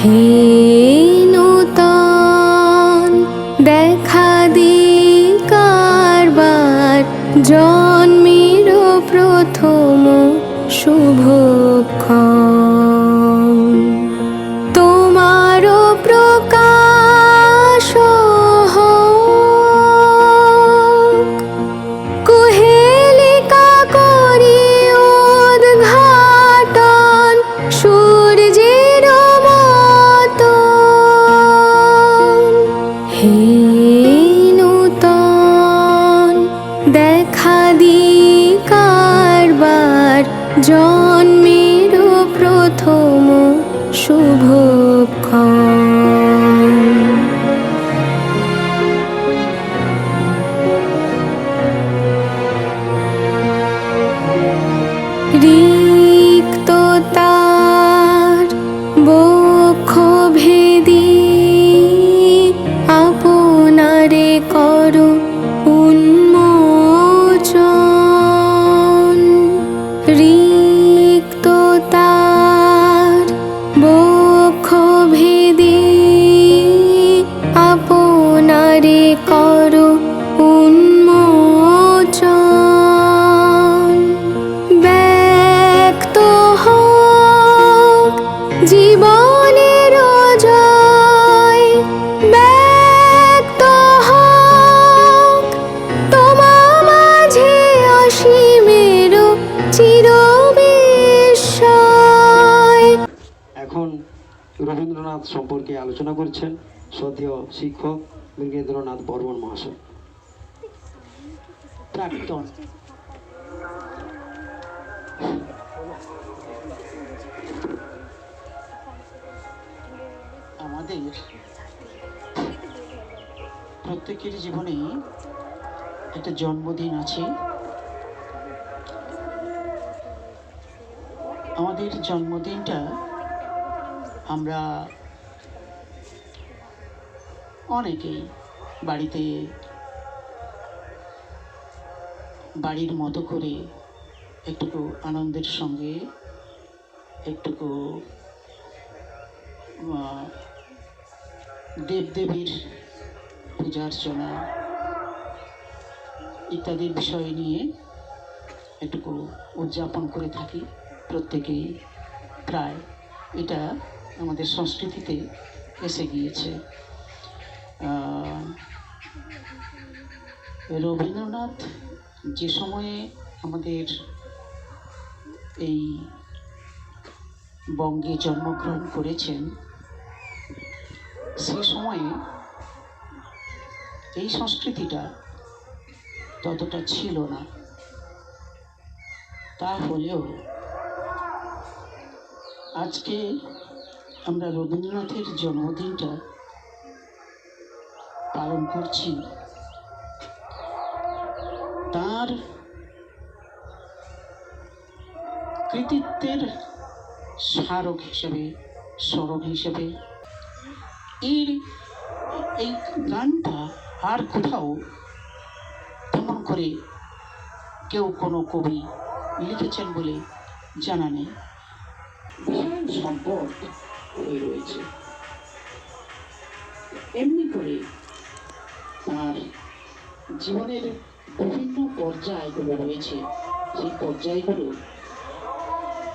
হে নূতন দেখা দি কারবার, জন্মের প্রথম শুভক্ষণ। তোমার প্রকাশ হোক, কুহেলিকা করি উদ্ঘাটন সূর্যের মতন। হে নূতন দেখা দি কারবার, জন্মের প্রথম শুভক্ষণ। রিক্ততার বক্ষ ভেদি আপনারে করো উন্মোচন। রিক্ততার বক্ষ ভেদি আপনারে করো উন্মোচন। ব্যক্ত হোক জীবনের জয়, ব্যক্ত হোক তোমা মাঝে অসীমের চিরবিস্ময়। এখন রবীন্দ্রনাথ সম্পর্কে আলোচনা করছেন শ্রদ্ধেয় শিক্ষক মৃগেন্দ্রনাথ বর্মন মহাশয়। প্রাক্তন আমাদের প্রত্যেকের জীবনে একটা জন্মদিন আছে। আমাদের জন্মদিনটা আমরা অনেকেই বাড়িতে বাড়ির মতো করে একটুকু আনন্দের সঙ্গে একটুকু দেবদেবীর পূজা অর্চনা ইত্যাদি বিষয় নিয়ে একটুকু উদযাপন করে থাকি প্রত্যেকেই। প্রায় এটা আমাদের সংস্কৃতিতে এসে গিয়েছে। রবীন্দ্রনাথ যে সময়ে আমাদের এই বঙ্গে জন্মগ্রহণ করেছেন, সে সময়ে এই সংস্কৃতিটা ততটা ছিল না। তা হলেও আজকে আমরা রবীন্দ্রনাথের জন্মদিনটা পালন করছি তার কৃতিত্বের স্মারক হিসেবে, স্মরণ হিসেবে। এই গানটা আর কোথাও তেমন করে কেউ কোনো কবি লিখেছেন বলে জানা নেই। বিশাল সম্পদ হয়ে রয়েছে। এমনি করে তার জীবনের বিভিন্ন পর্যায়গুলো রয়েছে। সেই পর্যায়গুলো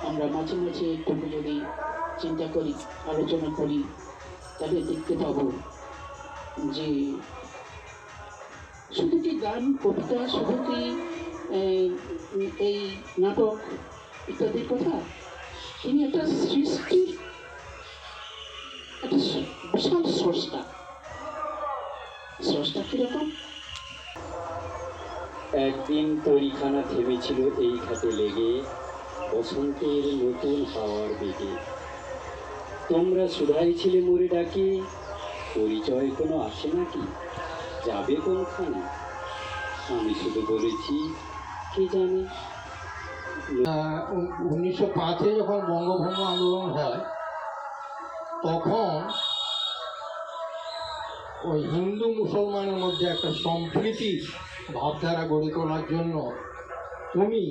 আমরা মাঝে মাঝে একটু যদি চিন্তা করি, আলোচনা করি, তাহলে দেখতে পাবো যে শুধু কি গান, কবিতা, শুধু কি এই নাটক ইত্যাদির কথা, তিনি একটা সৃষ্টির একটা বিশাল স্রষ্টা। স্রষ্টা কিরকম? একদিন তরিখানা থেমেছিল এই খাতে লেগে, বসন্তের নতুন হাওয়ার বেগে। তোমরা শুধাই ছিলে মোরে ডাকি, পরিচয় কোনো আসে নাকি, যাবে কোনখানে? আমি শুধু বলেছি কে জানে। 1905-এ যখন বঙ্গভঙ্গ আন্দোলন হয়, তখন ওই হিন্দু মুসলমানের মধ্যে একটা সম্প্রীতির ভাবধারা গড়ে তোলার জন্য উনি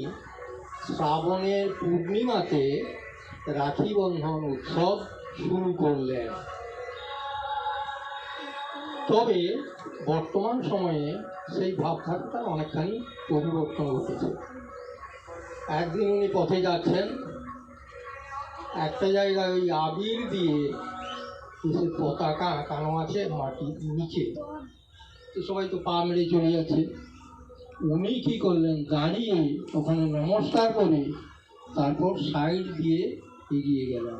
শ্রাবণের পূর্ণিমাতে রাখি বন্ধন উৎসব শুরু করলেন। তবে বর্তমান সময়ে সেই ভাবধারাটা অনেকখানি পরিবর্তন ঘটেছে। একদিন উনি পথে যাচ্ছেন, একটা জায়গায় ওই আবির দিয়ে দেশের পতাকা আঁকানো আছে মাটির নিচে, তো সবাই তো পা মেরে চলে যাচ্ছে। উনি কি করলেন, দাঁড়িয়ে ওখানে নমস্কার করে তারপর সাইড দিয়ে এগিয়ে গেলেন।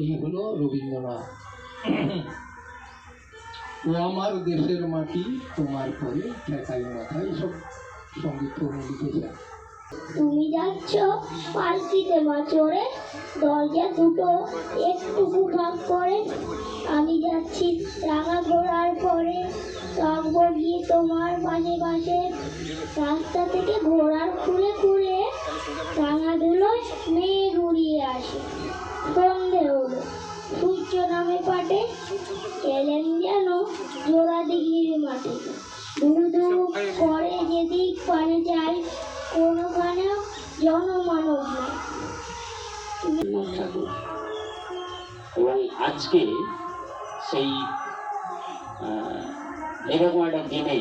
এই হলো রবীন্দ্রনাথ। ও আমার দেশের মাটি তোমার পরে ঠেকাই মাথা, এইসব সঙ্গীত উনি লিখেছেন। তুমি যাচ্ছ পালকিতে মা চড়ে, দরজা দুটো একটুকু ফাঁক করে, আমি যাচ্ছি রাঙা ঘোড়ার পরে, রাখবো গিয়ে তোমার পাশে পাশে, রাস্তা থেকে ঘোড়ার খুলে খুলে রাঙা ধুলোয় মেঘ উড়িয়ে আসে। সন্ধে হলো, সূর্য নামে পাটে, এলেন যেন জোড়া দিঘির মাঠে, ধু ধু করে যেদিক পানে যায়, কোনোখানেও জনমানব নাই। রবীন্দ্রনাথ ঠাকুর। এবং আজকে সেই এরকম একটা দিনে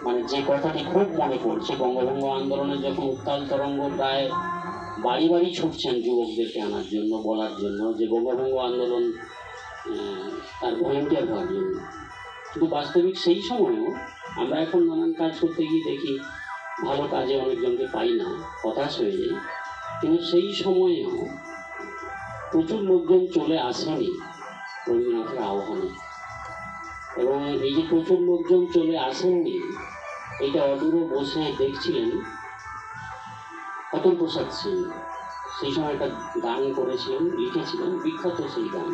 মানে যে কথাটি খুব মনে পড়ছে, বঙ্গভঙ্গ আন্দোলনের যখন উত্তাল তরঙ্গ প্রায় বাড়ি বাড়ি ছুটছেন যুবকদেরকে আনার জন্য, বলার জন্য যে বঙ্গভঙ্গ আন্দোলন তার ভলেন্টিয়ার হওয়ার জন্য। কিন্তু বাস্তবিক সেই সময়েও আমরা এখন নানান কাজ করতে গিয়ে দেখি ভালো কাজে অনেকজনকে পাই না, হতাশ হয়ে যাই। কিন্তু সেই সময়েও প্রচুর লোকজন চলে আসেনি রবীন্দ্রনাথের আহ্বানে। এবং এই যে প্রচুর লোকজন চলে আসেননি, এটা অদূরে বসে দেখছিলেন অতুল প্রসাদ সিং। সেই সময় একটা গান করেছিলেন, লিখেছিলেন, বিখ্যাত সেই গান।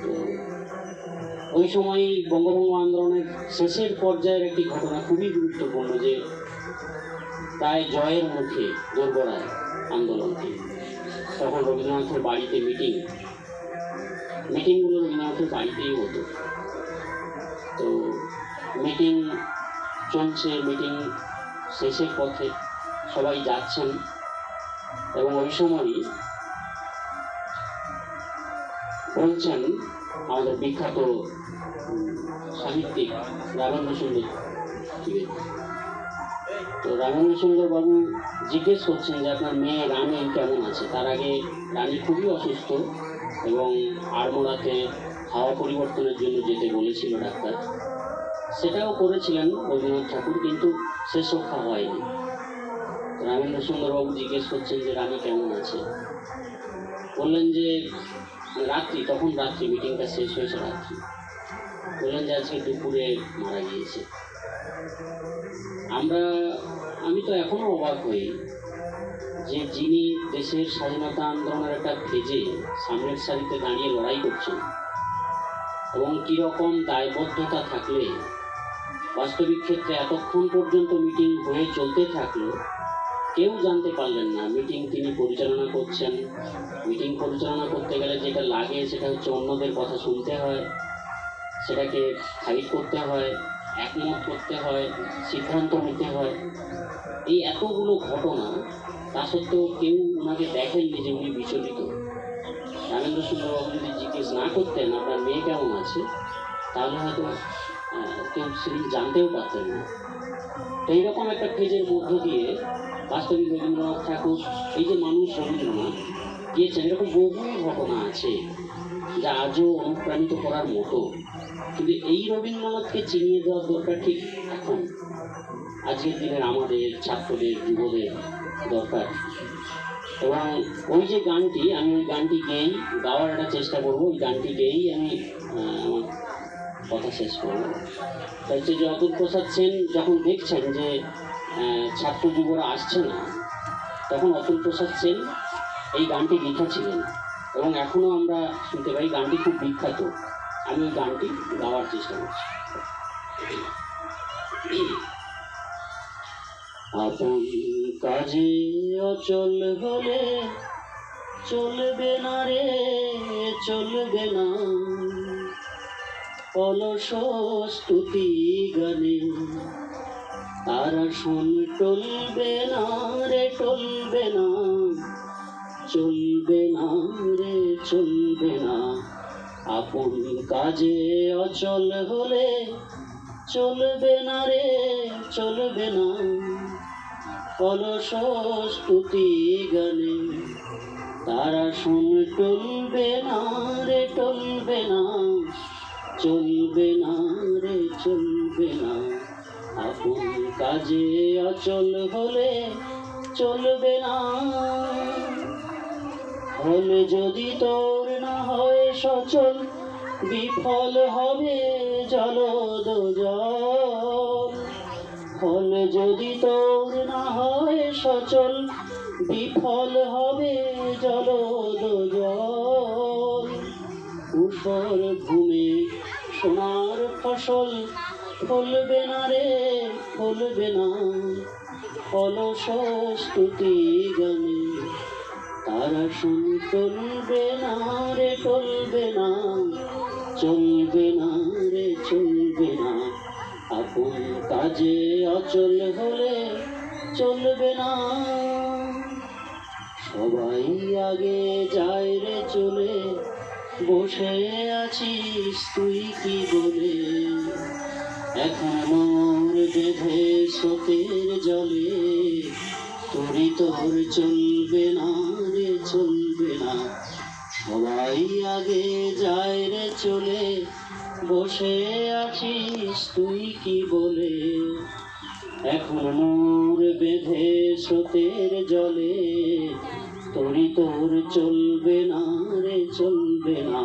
তো ওই সময় বঙ্গভঙ্গ আন্দোলনের শেষের পর্যায়ের একটি ঘটনা খুবই গুরুত্বপূর্ণ, যে প্রায় জয়ের মুখে দোরগোড়ায় আন্দোলনটি, তখন রবীন্দ্রনাথের বাড়িতে মিটিংগুলো রবীন্দ্রনাথের বাড়িতেই হতো। তো মিটিং চলছে, মিটিং শেষের পথে সবাই যাচ্ছেন, এবং ওই সময়ই বলছেন আমাদের বিখ্যাত সাহিত্যিক রামেন্দ্র সুন্দর ত্রিবেদী। তো রামেন্দ্র সুন্দর বাবু জিজ্ঞেস করছেন যে আপনার মেয়ে রানী কেমন আছে। তার আগে রানী খুবই অসুস্থ এবং আড়মোড়াতে হাওয়া পরিবর্তনের জন্য যেতে বলেছিল ডাক্তার, সেটাও করেছিলেন রবীন্দ্রনাথ ঠাকুর, কিন্তু শেষ রক্ষা হয়নি। রামেন্দ্র সুন্দরবাবু জিজ্ঞেস করছেন যে রানী কেমন আছে। বললেন যে রাত্রি, তখন রাত্রি, মিটিংটা শেষ হয়েছে রাত্রি। বললেন যে আজকে দুপুরে মারা গিয়েছে। আমি তো এখনো অবাক হই যে যিনি দেশের স্বাধীনতা আন্দোলনের একটা ফেজে সামনের সারিতে দাঁড়িয়ে লড়াই করছেন, এবং কীরকম দায়বদ্ধতা থাকলে বাস্তবিক ক্ষেত্রে এতক্ষণ পর্যন্ত মিটিং হয়ে চলতে থাকলো, কেউ জানতে পারলেন না মিটিং তিনি পরিচালনা করছেন। মিটিং পরিচালনা করতে গেলে যেটা লাগে সেটা হচ্ছে অন্যদের কথা শুনতে হয়, সেটাকে ফাইট করতে হয়, একমত করতে হয়, সিদ্ধান্ত নিতে হয়। এই এতগুলো ঘটনা, তা সত্ত্বেও কেউ ওনাকে দেখেননি যে উনি বিচলিত। রামেন্দ্র সুন্দরবাবু যদি জিজ্ঞেস না করতেন আপনার মেয়ে কেমন আছে, তাহলে হয়তো কেউ সেদিন জানতেও পারতেন না। তো এইরকম একটা ফেজের মধ্য দিয়ে বাস্তবিক রবীন্দ্রনাথ ঠাকুর, এই যে মানুষ রবীন্দ্রনাথ গিয়েছেন, এরকম বহু ঘটনা আছে যা আজও অনুপ্রাণিত করার মতো। কিন্তু এই রবীন্দ্রনাথকে চিনিয়ে দেওয়ার দরকার ঠিক এখন, আজকের দিনের আমাদের ছাত্রদের, যুবদের দরকার। এবং ওই যে গানটি, আমি ওই গানটি গাওয়ার একটা চেষ্টা করবো। ওই গানটি গেয়েই আমি আমার কথা শেষ করবো। হচ্ছে যে অতুল প্রসাদ সেন যখন দেখছেন যে ছাত্র যুবরা আসছে না, তখন অতুল প্রসাদ সেন এই গানটি লিখেছিলেন, এবং এখনো আমরা শুনতে পাই। গানটি খুব বিখ্যাত। আমি ওই গানটি গাওয়ার চেষ্টা করছি। আপন কাজে অচল হলে চলবে না রে, চলবে না অলস স্তুতি গানে, তারা শোন টলবে না রে, টলবে না চলবে না রে চলবে না, আপন কাজে অচল হলে চলবে না রে চলবে না, অলস স্তুতি গানে তারা শুন টলবে না রে টলবে না, চলবে না রে চলবে না, আপন কাজে অচল হলে চলবে না। হলে যদি তোর না হয় সচল, বিফল হবে জলদ জল। হলে যদি তোর না হয় সচল, বিফল হবে জলদ জল। ঊষর ভূমে সোনার ফসল ফলবে না রে ফলবে না, অলস স্তুতি গানে তারা শুন টলবে না রে টলবে না, চলবে না রে চলবে না, আপন কাজে অচল হলে চলবে না। সবাই আগে যায় রে চলে, বসে আছিস তুই কি বলে, এখন মোর বেঁধে স্রোতের জলে, তোরই তোর চলবে না রে চলবে না। সবাই আগে যায় রে চলে, বসে আছিস তুই কি বলে, এখন মোর বেঁধে স্রোতের জলে, তোরই তোর চলবে না রে চলবে না।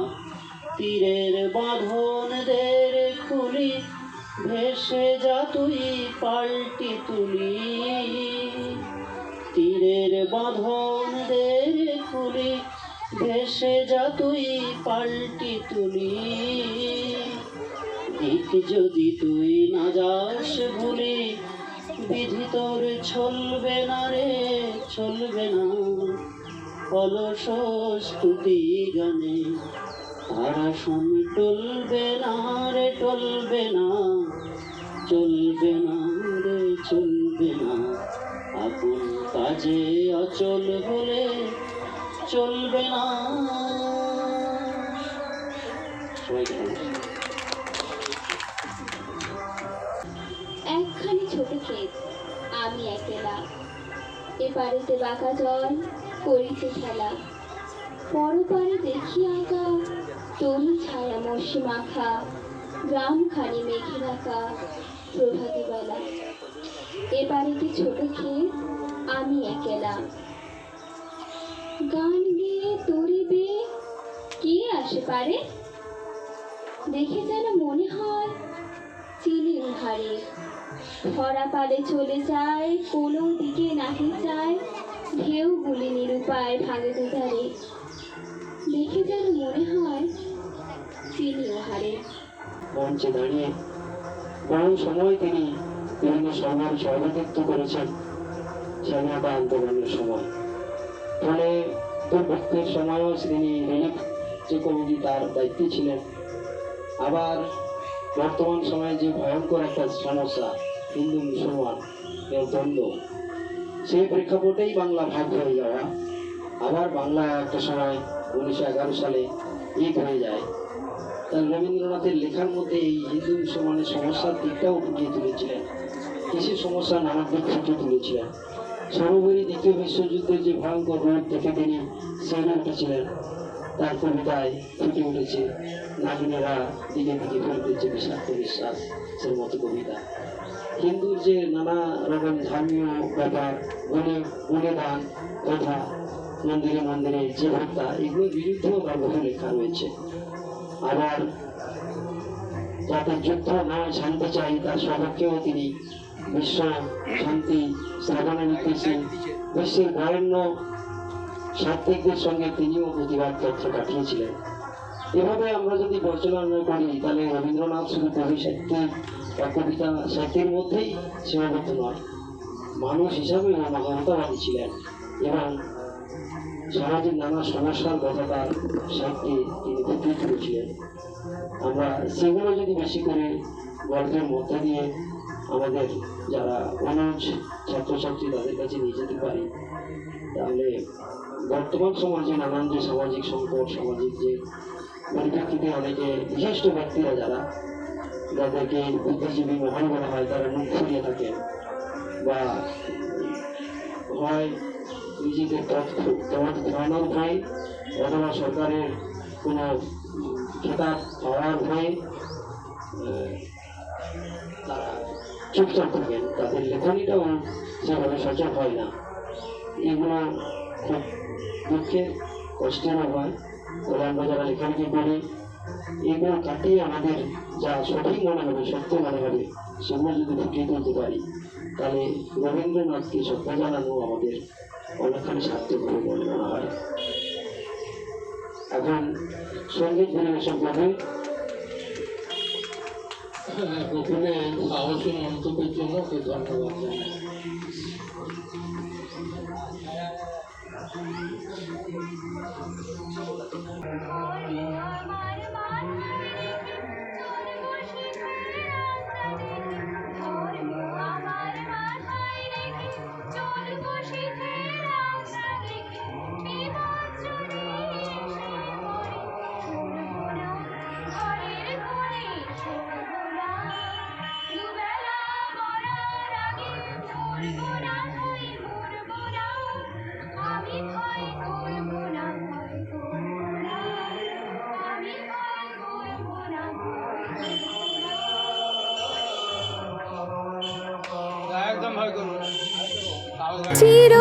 তীরের বাঁধন দের খুলি, ভেসে যা তুই পাল্টি তুলি, তীরের বাঁধন দের খুলি, ভেসে যা তুই পাল্টি তুলি। দিক যদি তুই না যাস ভুলি, বিধি তোর চলবে না রে চলবে না, অলস স্তুতি গানে তারা শুন টলবে না রে টলবে না, চলবে না রে চলবে না, আপন কাজে অচল হলে চলবে না। একখানি ছোট ক্ষেত, আমি একলা, এপারেতে বাঁকা জল করিছে খেলা, পরপারে দেখি আঁকা তরু ছায়া মশি মাখা, গ্রামখানি মেঘে ঢাকা প্রভাতী বেলা। এপারেতে ছোট ক্ষেত, আমি একলা, গান গেয়ে তরিবে কে আসে পারে, দেখে যেন মনে হয় চিনি উহারে, ভরা পালে চলে যায় কোনো দিকে নাহি চায়, ঢেউ গুলি নিরুপায় ভাগে দুধারে, দেখে যেন মনে হয় চিনি উহারে। মঞ্চে দাঁড়িয়ে বহু সময় তিনি বিভিন্ন সভার সভাপতিত্ব করেছেন স্বাধীনতা আন্দোলনের সময়। ফলে পূর্ববর্তী সময়ও তিনি রিলিফ যে কমিটি তার দায়িত্বে ছিলেন। আবার বর্তমান সময়ে যে ভয়ঙ্কর একটা সমস্যা হিন্দু মুসলমান এর দ্বন্দ্ব, সেই প্রেক্ষাপটেই বাংলা ভাগ হয়ে যাওয়া, আবার বাংলা একটা সময় 1911 সালে ঈদ হয়ে যায়। তার রবীন্দ্রনাথের লেখার মধ্যে এই হিন্দু মুসলমানের সমস্যার দিকটাও ফুটিয়ে তুলেছিলেন, কৃষি সমস্যা নানা দিক ফুটিয়ে তুলেছিলেন। সর্বোপরি দ্বিতীয় বিশ্বযুদ্ধের যে ভয়ঙ্কর রূপ দেখে তিনি সেরে উঠেছিলেন, তার কবিতায় ফুটে উঠেছে নাগিনেরা দিকে দিকে ফেলতেছে বিষাক্ত বিশ্বাসের মতো কবিতা। হিন্দুর যে নানা রকম ধর্মীয় ব্যাপার, বলে দান তথা মন্দিরে মন্দিরে যে হত্যা, এগুলোর বিরুদ্ধেও তার বহু লেখা রয়েছে। আবার যাতে যুদ্ধ নয় শান্তি চাই, তার সপক্ষেও তিনি বিশ্ব শান্তি স্থাপনের উদ্দেশ্যে বিশ্বের বরেণ্য সাত্ত্বিকদের সঙ্গে তিনিও প্রতিবাদ পত্র পাঠিয়েছিলেন। এভাবে আমরা যদি পর্যালোচনা করি, তাহলে রবীন্দ্রনাথ শুধু কবি সাহিত্য বা কবিতা সাহিত্যের মধ্যেই সীমাবদ্ধ নয়, মানুষ হিসাবে মমতাবাদী ছিলেন এবং সমাজের নানা সমস্যার কথা তার সাহিত্যে তিনি ফুটিয়ে তুলেছিলেন। আমরা সেগুলো যদি বেশি করে গল্পের মধ্যে দিয়ে আমাদের যারা অনুজ ছাত্রছাত্রী তাদের কাছে নিয়ে যেতে পারি, তাহলে বর্তমান সমাজে নানান যে সামাজিক সংকট, সামাজিক যে পরিপ্রেক্ষিতে অনেকে বিশিষ্ট ব্যক্তিরা যাদেরকে বুদ্ধিজীবী মহান বলা হয়, তারা মুখ ফুরিয়ে থাকেন বা হয় নিজেদের পথ খোয়ানোর ভয় অথবা সরকারের কোনো খেতাব পাওয়ার ভয়ে তারা চুপচাপ থাকেন, তাদের লেখনীটাও সেভাবে সচল হয় না। এগুলো খুব দুঃখের, কষ্টের হয়। তবে আমরা যারা লেখালেখি করি, এগুলো কাটিয়ে আমাদের যা সঠিক মনে হবে, সত্য মনে হবে, সেগুলো যদি ফুটিয়ে তুলতে পারি, তাহলে রবীন্দ্রনাথকে শ্রদ্ধা জানানো আমাদের অনেকখানি সার্থক হবে বলে মনে হয়। এখন সঙ্গীত পরিবেশন করবে প্রথমে সাহসী মন্তব্যের জন্য ওকে ধন্যবাদ জানাই। একদম ভয় করবো না। চির